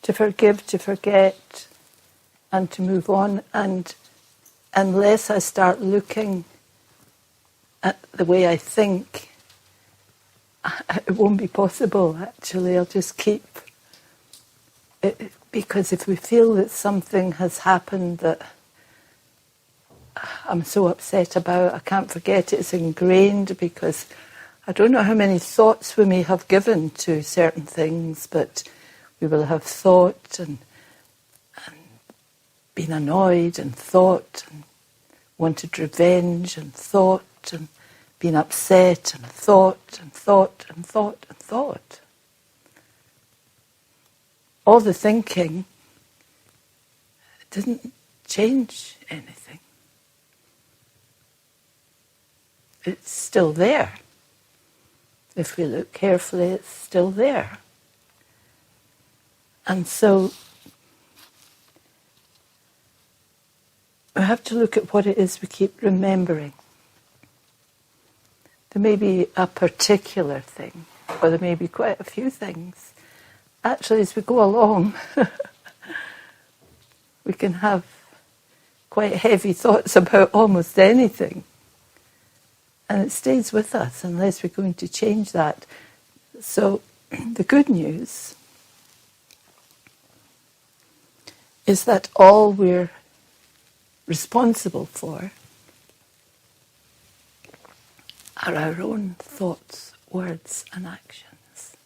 to forgive, to forget, and to move on. And unless I start looking at the way I think, it won't be possible, actually. I'll just keep it, because if we feel that something has happened that I'm so upset about, I can't forget it, it's ingrained, because I don't know how many thoughts we may have given to certain things, but we will have thought and been annoyed and thought and wanted revenge and thought and been upset and thought and thought and thought and thought. All the thinking didn't change anything. It's still there. If we look carefully, it's still there. And so we have to look at what it is we keep remembering. There may be a particular thing, or there may be quite a few things. Actually, as we go along, we can have quite heavy thoughts about almost anything. And it stays with us unless we're going to change that. So the good news is that all we're responsible for are our own thoughts, words and actions.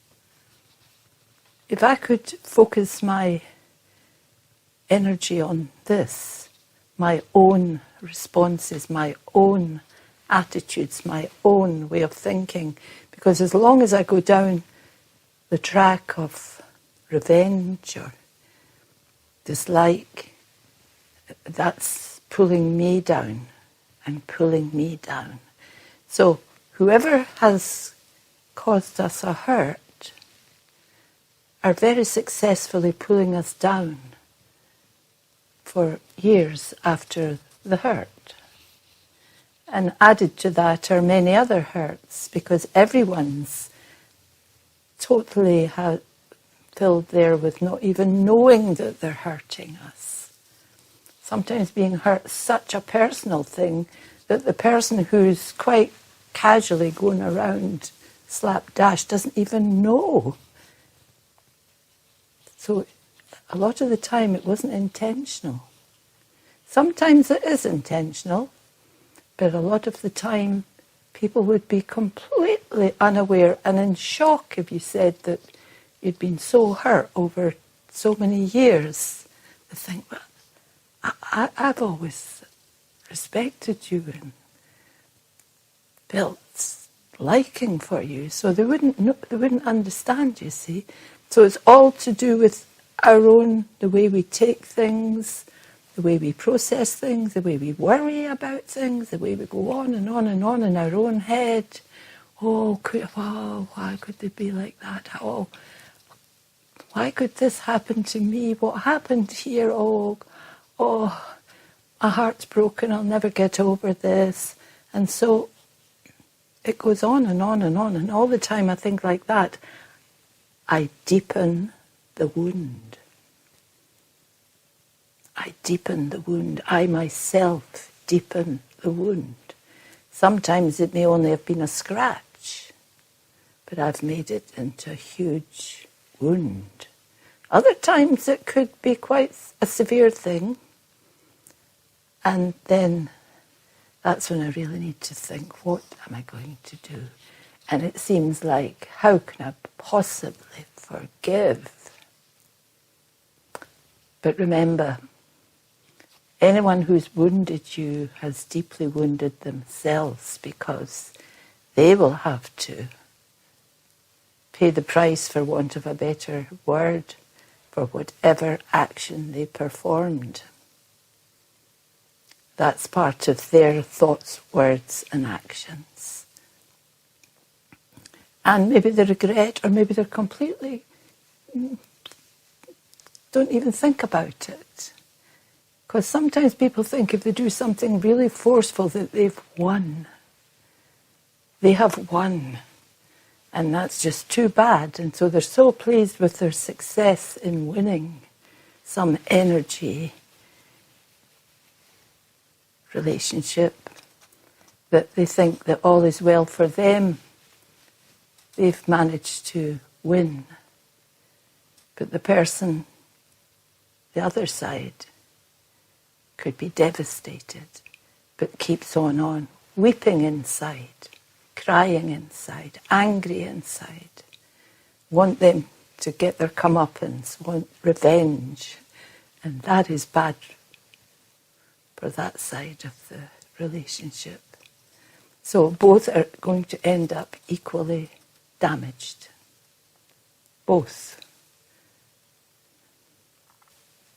If I could focus my energy on this, my own responses, my own attitudes, my own way of thinking, because as long as I go down the track of revenge or dislike, that's pulling me down and pulling me down. So whoever has caused us a hurt are very successfully pulling us down for years after the hurt. And added to that are many other hurts, because everyone's totally filled there with not even knowing that they're hurting us. Sometimes being hurt is such a personal thing that the person who's quite casually going around slapdash doesn't even know. So a lot of the time it wasn't intentional. Sometimes it is intentional, but a lot of the time people would be completely unaware and in shock if you said that you'd been so hurt over so many years. They think, well, I've always respected you and felt liking for you, so they wouldn't understand, you see. So it's all to do with our own, the way we take things, the way we process things, the way we worry about things, the way we go on and on and on in our own head. Oh, why could they be like that? Oh, why could this happen to me? What happened here? Oh, my heart's broken, I'll never get over this. And so it goes on and on and on, and all the time I think like that, I deepen the wound. I deepen the wound. I myself deepen the wound. Sometimes it may only have been a scratch, but I've made it into a huge wound. Other times it could be quite a severe thing, and then that's when I really need to think, what am I going to do? And it seems like, how can I possibly forgive? But remember, anyone who's wounded you has deeply wounded themselves, because they will have to pay the price, for want of a better word, for whatever action they performed. That's part of their thoughts, words and actions. And maybe the regret, or maybe they're completely, don't even think about it. Because sometimes people think if they do something really forceful that they've won. They have won. And that's just too bad. And so they're so pleased with their success in winning some energy relationship that they think that all is well for them. They've managed to win. But the person, the other side, could be devastated, but keeps on, weeping inside, crying inside, angry inside, want them to get their comeuppance, want revenge. And that is bad for that side of the relationship. So both are going to end up equally damaged. Both.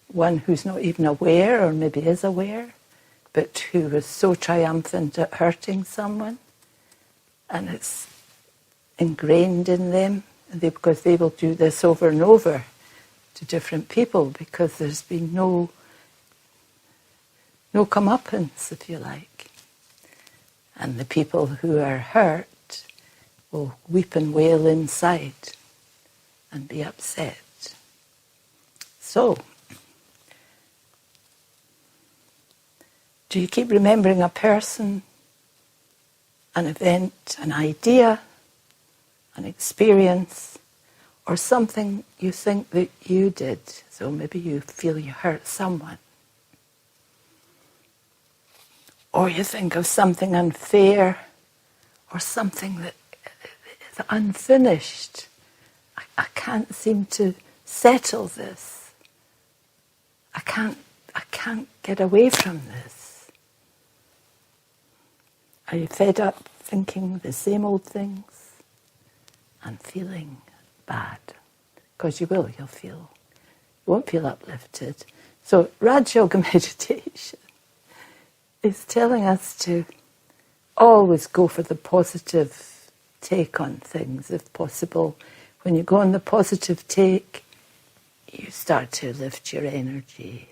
One who's not even aware, or maybe is aware, but who was so triumphant at hurting someone, and it's ingrained in them, because they will do this over and over to different people, because there's been no comeuppance, if you like. And the people who are hurt will weep and wail inside and be upset. So, do you keep remembering a person, an event, an idea, an experience, or something you think that you did? So maybe you feel you hurt someone. Or you think of something unfair, or something that is unfinished. I can't seem to settle this. I can't get away from this. Are you fed up thinking the same old things and feeling bad? Because you will, you won't feel uplifted. So Raj Yoga meditation is telling us to always go for the positive take on things, if possible. When you go on the positive take, you start to lift your energy,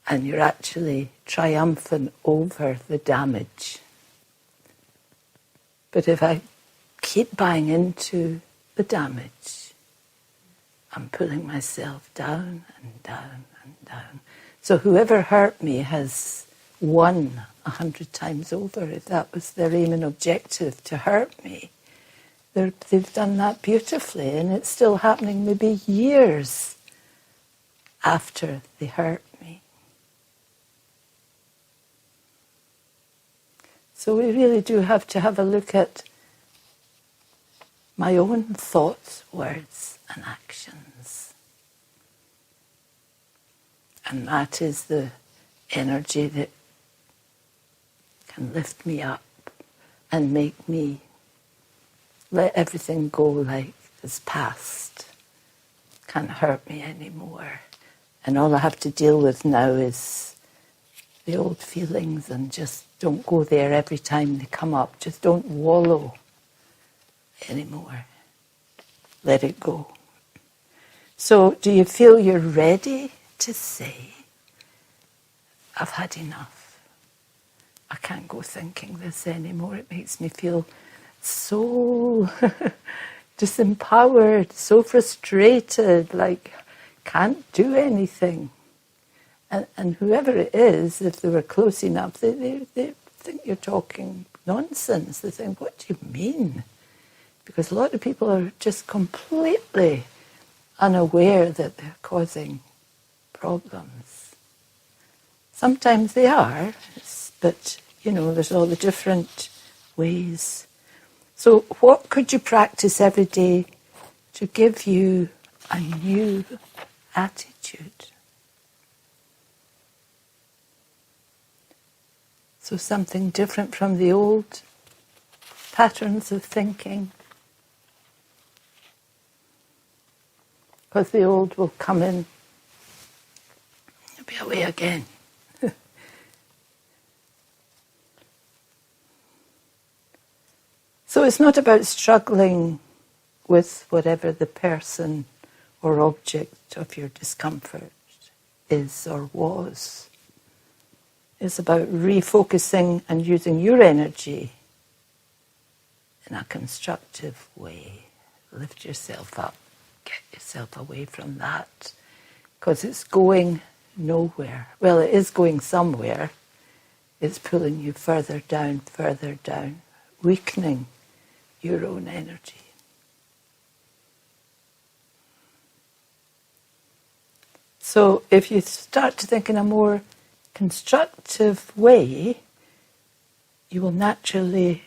and you're actually triumphant over the damage. But if I keep buying into the damage, I'm pulling myself down and down and down. So whoever hurt me has won 100 times over. If that was their aim and objective, to hurt me, they've done that beautifully, and it's still happening maybe years after they hurt me. So we really do have to have a look at my own thoughts, words and actions. And that is the energy that can lift me up and make me let everything go like it's past. Can't hurt me anymore. And all I have to deal with now is the old feelings, and just don't go there every time they come up. Just don't wallow anymore. Let it go. So do you feel you're ready to say, I've had enough? I can't go thinking this anymore. It makes me feel so disempowered, so frustrated, like can't do anything. And whoever it is, if they were close enough, they think you're talking nonsense. They think, what do you mean? Because a lot of people are just completely unaware that they're causing problems. Sometimes they are, but, there's all the different ways. So what could you practice every day to give you a new attitude? So something different from the old patterns of thinking. Because the old will come in and be away again. So it's not about struggling with whatever the person or object of your discomfort is or was. It's about refocusing and using your energy in a constructive way. Lift yourself up, get yourself away from that, because it's going nowhere. Well, it is going somewhere. It's pulling you further down, weakening your own energy. So if you start to think in a more constructive way, you will naturally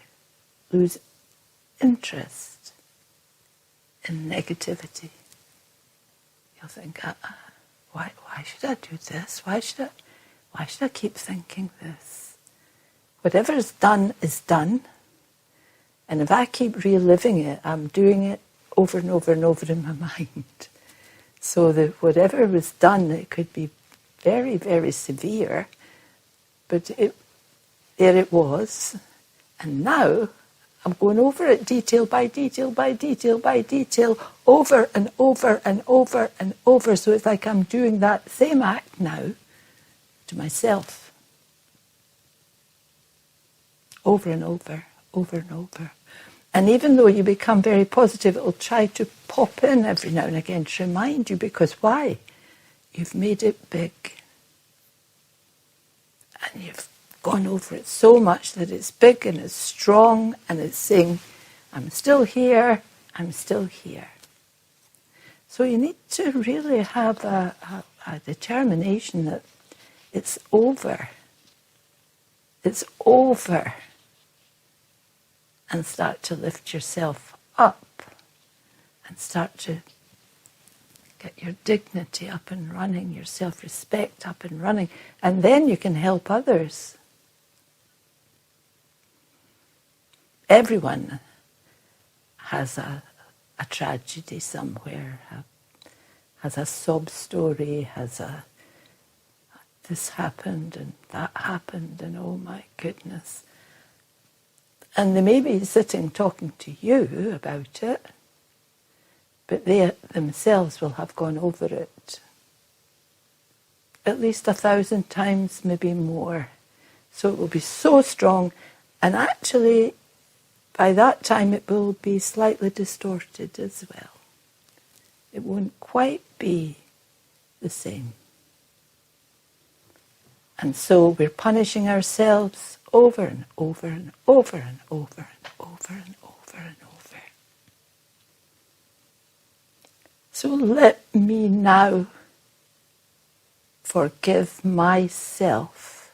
lose interest in negativity. You'll think, why should I do this? Why should I keep thinking this? Whatever is done is done. And if I keep reliving it, I'm doing it over and over and over in my mind. So that whatever was done, it could be very, very severe, but there it was. And now I'm going over it detail by detail by detail by detail, over and over and over and over. So it's like I'm doing that same act now to myself. Over and over, over and over. And even though you become very positive, it will try to pop in every now and again to remind you, because why? You've made it big. And you've gone over it so much that it's big and it's strong and it's saying, I'm still here, I'm still here. So you need to really have a determination that it's over. It's over. And start to lift yourself up and start to get your dignity up and running, your self-respect up and running, and then you can help others. Everyone has a tragedy somewhere, has a sob story, has a this happened and that happened and oh my goodness. And they may be sitting talking to you about it, but they themselves will have gone over it at least 1,000 times, maybe more. So it will be so strong, and actually by that time it will be slightly distorted as well. It won't quite be the same. And so we're punishing ourselves over and over and over and over and over and over and over. So let me now forgive myself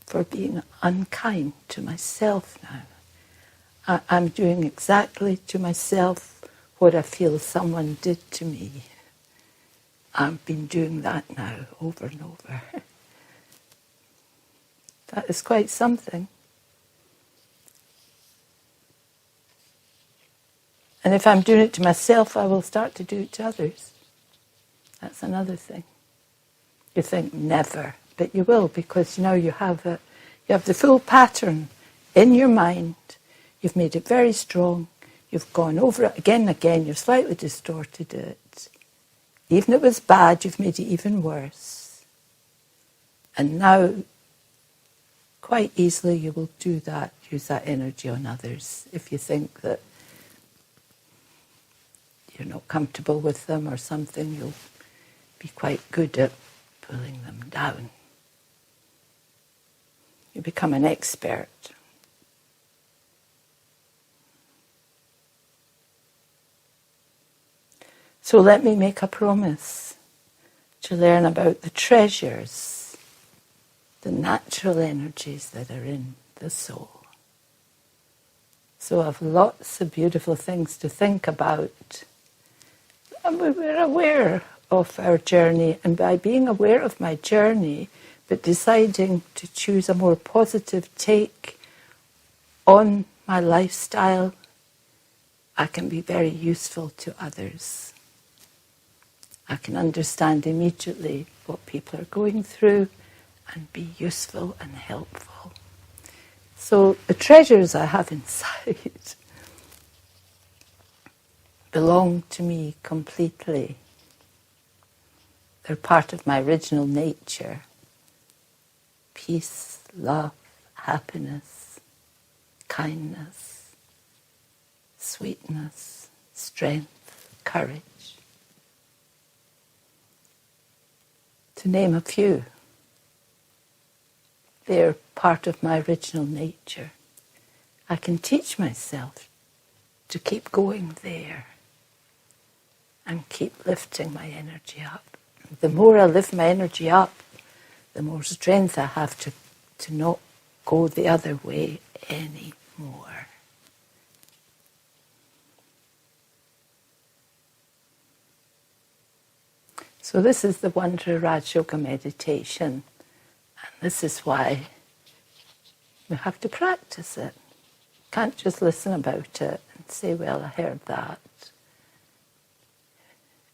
for being unkind to myself now. I'm doing exactly to myself what I feel someone did to me. I've been doing that now over and over. That is quite something. And if I'm doing it to myself, I will start to do it to others. That's another thing. You think never, but you will, because now you have the full pattern in your mind. You've made it very strong. You've gone over it again and again. You've slightly distorted it. Even if it was bad, you've made it even worse. And now, quite easily, you will do that, use that energy on others. If you think that you're not comfortable with them or something, you'll be quite good at pulling them down. You become an expert. So let me make a promise to learn about the treasures, the natural energies that are in the soul. So I have lots of beautiful things to think about. And we're aware of our journey, and by being aware of my journey, but deciding to choose a more positive take on my lifestyle, I can be very useful to others. I can understand immediately what people are going through and be useful and helpful. So the treasures I have inside belong to me completely. They're part of my original nature. Peace, love, happiness, kindness, sweetness, strength, courage. To name a few, they're part of my original nature. I can teach myself to keep going there and keep lifting my energy up. The more I lift my energy up, the more strength I have to not go the other way anymore. So this is the wonder of Raj Yoga meditation, and this is why we have to practice it. Can't just listen about it and say, well, I heard that.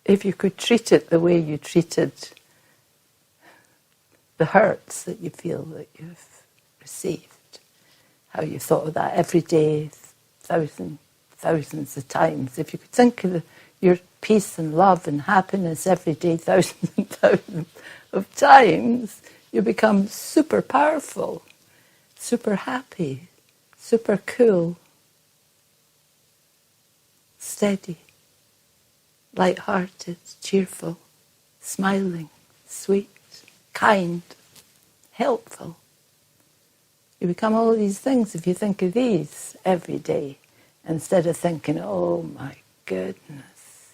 If you could treat it the way you treated the hurts that you feel that you've received, how you thought of that every day, thousands of times. If you could think of your peace and love and happiness every day, thousands and thousands of times, you become super powerful, super happy, super cool, steady, light-hearted, cheerful, smiling, sweet, kind, helpful. You become all of these things if you think of these every day, instead of thinking, oh my goodness,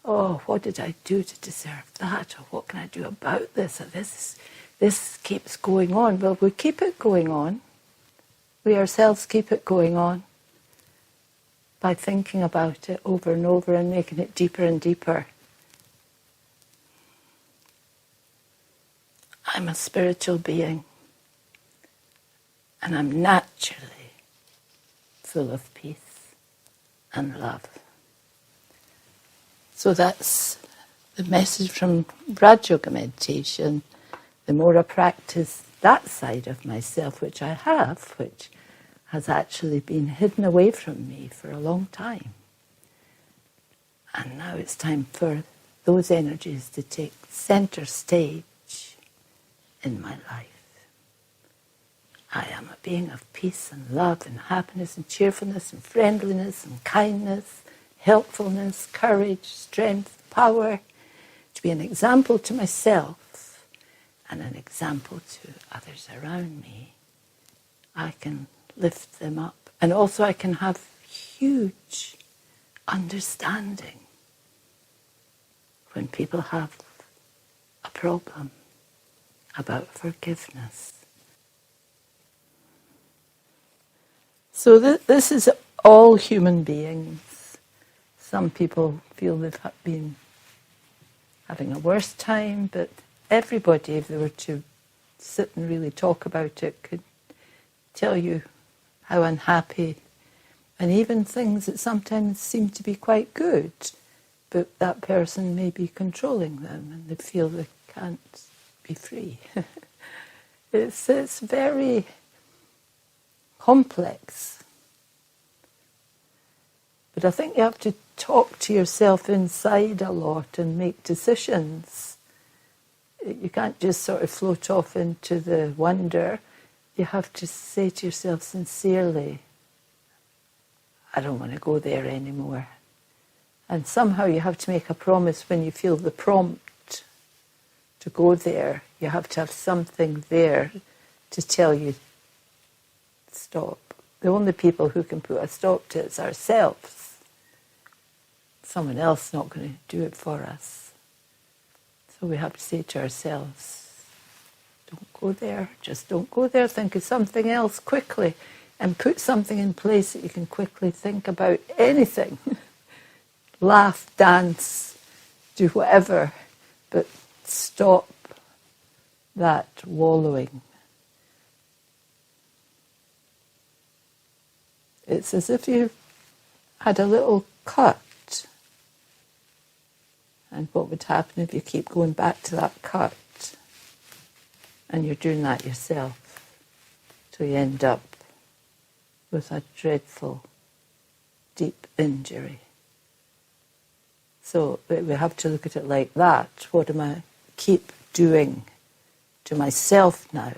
oh, what did I do to deserve that? Or what can I do about this? Or this keeps going on. Well, we keep it going on. We ourselves keep it going on by thinking about it over and over and making it deeper and deeper. I'm a spiritual being, and I'm naturally full of peace and love. So that's the message from Raj Yoga meditation. The more I practice that side of myself, which I have, which has actually been hidden away from me for a long time. And now it's time for those energies to take center stage in my life. I am a being of peace and love and happiness and cheerfulness and friendliness and kindness, helpfulness, courage, strength, power, to be an example to myself and an example to others around me. I can lift them up, and also I can have huge understanding when people have a problem about forgiveness. So this is all human beings. Some people feel they've been having a worse time, but everybody, if they were to sit and really talk about it, could tell you how unhappy, and even things that sometimes seem to be quite good, but that person may be controlling them and they feel they can't be free. It's very complex. But I think you have to talk to yourself inside a lot and make decisions. You can't just sort of float off into the wonder. You have to say to yourself sincerely, I don't want to go there anymore. And somehow you have to make a promise when you feel the prompt to go there. You have to have something there to tell you, stop. The only people who can put a stop to it is ourselves. Someone else is not going to do it for us. So we have to say to ourselves, don't go there, just don't go there. Think of something else quickly and put something in place that you can quickly think about anything. Laugh, dance, do whatever, but stop that wallowing. It's as if you had a little cut. And what would happen if you keep going back to that cut? And you're doing that yourself. So you end up with a dreadful, deep injury. So we have to look at it like that. What am I keep doing to myself now?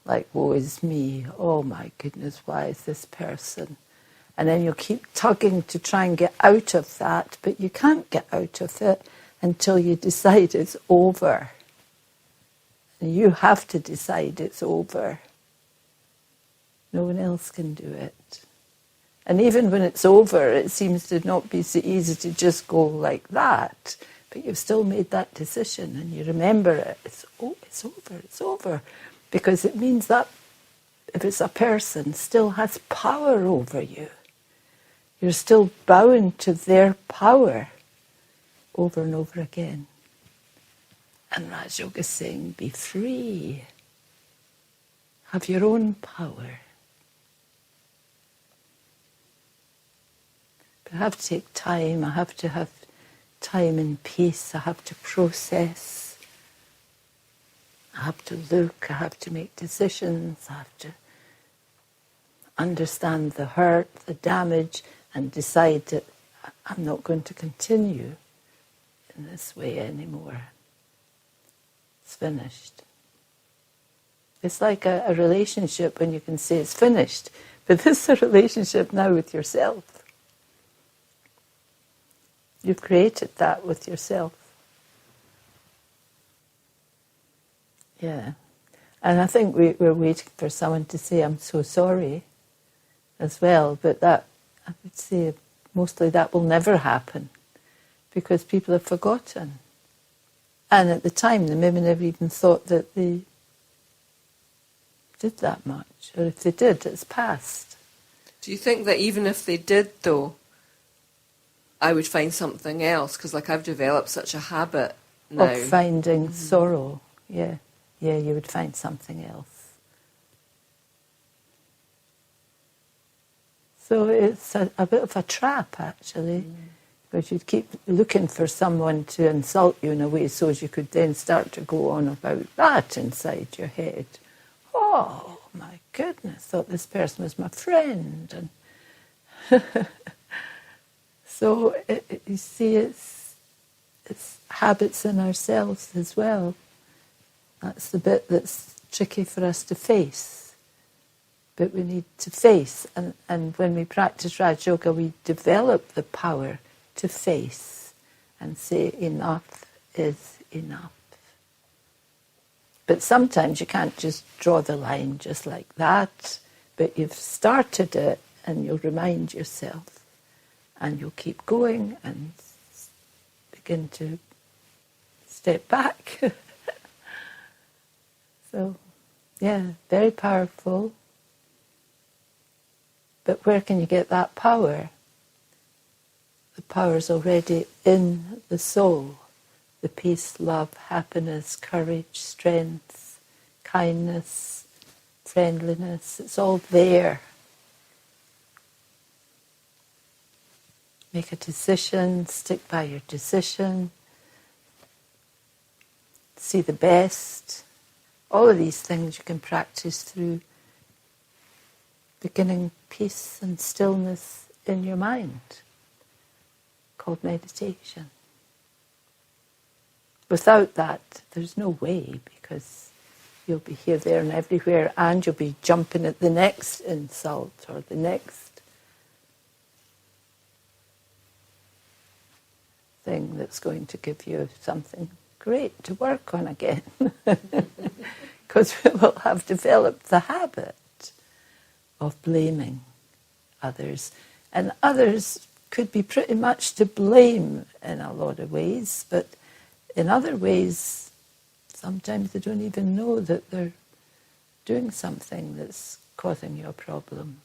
like, woe is me, oh my goodness, why is this person? And then you'll keep tugging to try and get out of that, but you can't get out of it until you decide it's over. And you have to decide it's over. No one else can do it. And even when it's over, it seems to not be so easy to just go like that. But you've still made that decision and you remember it. It's over. Because it means that if it's a person, still has power over you. You're still bound to their power over and over again. And Raj Yoga is saying, be free. Have your own power. But I have to take time. I have to have time and peace. I have to process. I have to look. I have to make decisions. I have to understand the hurt, the damage, and decide that I'm not going to continue in this way anymore. It's finished. It's like a relationship when you can say it's finished, but this is a relationship now with yourself. You've created that with yourself. Yeah. And I think we're waiting for someone to say, I'm so sorry, as well, but that, I would say, mostly that will never happen, because people have forgotten. And at the time, they maybe never even thought that they did that much. Or if they did, it's past. Do you think that even if they did, though, I would find something else? Because, like, I've developed such a habit now. Of finding sorrow, yeah. Yeah, you would find something else. So it's a bit of a trap, actually. Because you'd keep looking for someone to insult you in a way so as you could then start to go on about that inside your head. Oh, my goodness, thought this person was my friend. And so, you see, it's habits in ourselves as well. That's the bit that's tricky for us to face. But we need to face. And when we practice Raj Yoga, we develop the power to face and say enough is enough. But sometimes you can't just draw the line just like that, but you've started it and you'll remind yourself and you'll keep going and begin to step back. So, yeah, very powerful. But where can you get that power? The power is already in the soul. The peace, love, happiness, courage, strength, kindness, friendliness. It's all there. Make a decision, stick by your decision. See the best. All of these things you can practice through beginning peace and stillness in your mind, called meditation. Without that, there's no way, because you'll be here, there and everywhere, and you'll be jumping at the next insult or the next thing that's going to give you something great to work on again. Because we will have developed the habit of blaming others. And others could be pretty much to blame in a lot of ways, but in other ways, sometimes they don't even know that they're doing something that's causing you a problem.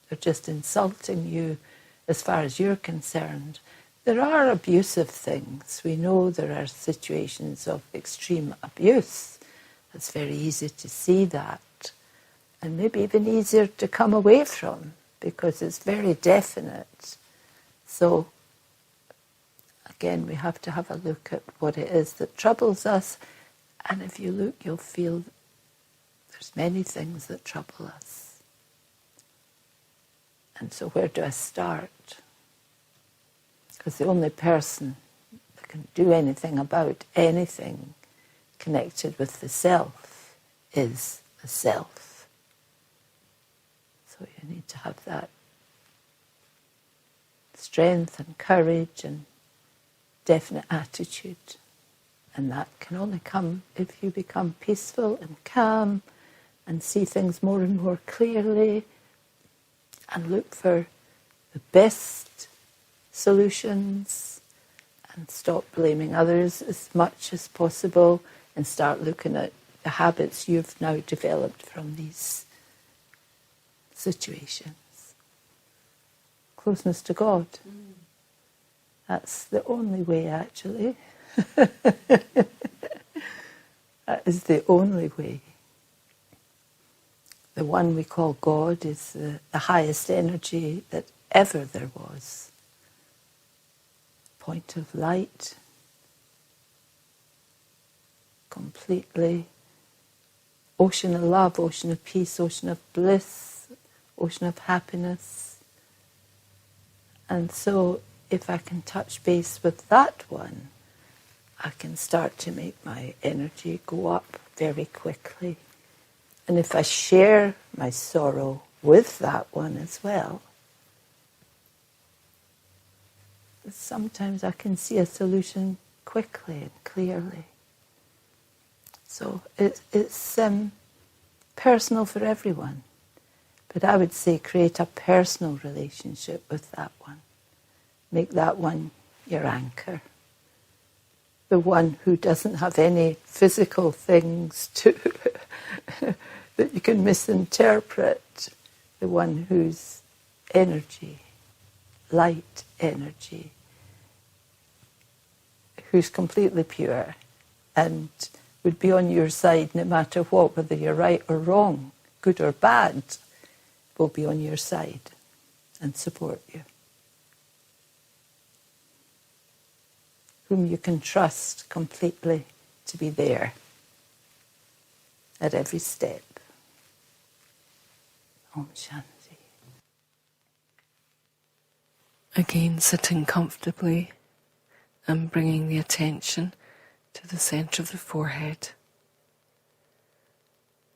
They're just insulting you as far as you're concerned. There are abusive things. We know there are situations of extreme abuse. It's very easy to see that. And maybe even easier to come away from, because it's very definite. So, again, we have to have a look at what it is that troubles us. And if you look, you'll feel there's many things that trouble us. And so where do I start? Because the only person that can do anything about anything connected with the self is the self. So you need to have that strength and courage and definite attitude. And that can only come if you become peaceful and calm and see things more and more clearly and look for the best solutions and stop blaming others as much as possible and start looking at the habits you've now developed from these situations. Closeness to God. That's the only way, actually. That is the only way. The one we call God is the highest energy that ever there was. Point of light, completely. Ocean of love, ocean of peace, ocean of bliss, ocean of happiness. And so if I can touch base with that one, I can start to make my energy go up very quickly. And if I share my sorrow with that one as well, sometimes I can see a solution quickly and clearly. So it's personal for everyone. But I would say create a personal relationship with that one. Make that one your anchor. The one who doesn't have any physical things to that you can misinterpret. The one whose energy, light energy, who's completely pure and would be on your side no matter what, whether you're right or wrong, good or bad, will be on your side and support you. Whom you can trust completely to be there at every step. Om Shanti. Again, sitting comfortably and bringing the attention to the centre of the forehead.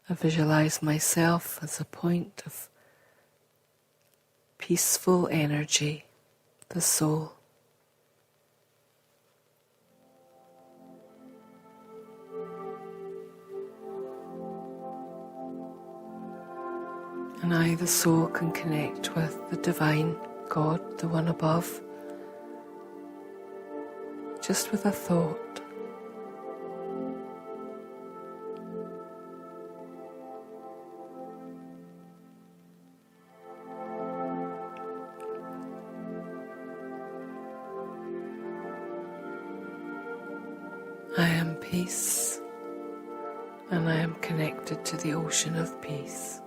I visualize myself as a point of peaceful energy, the soul. And I, the soul, can connect with the divine God, the one above, just with a thought. I am peace, and I am connected to the ocean of peace.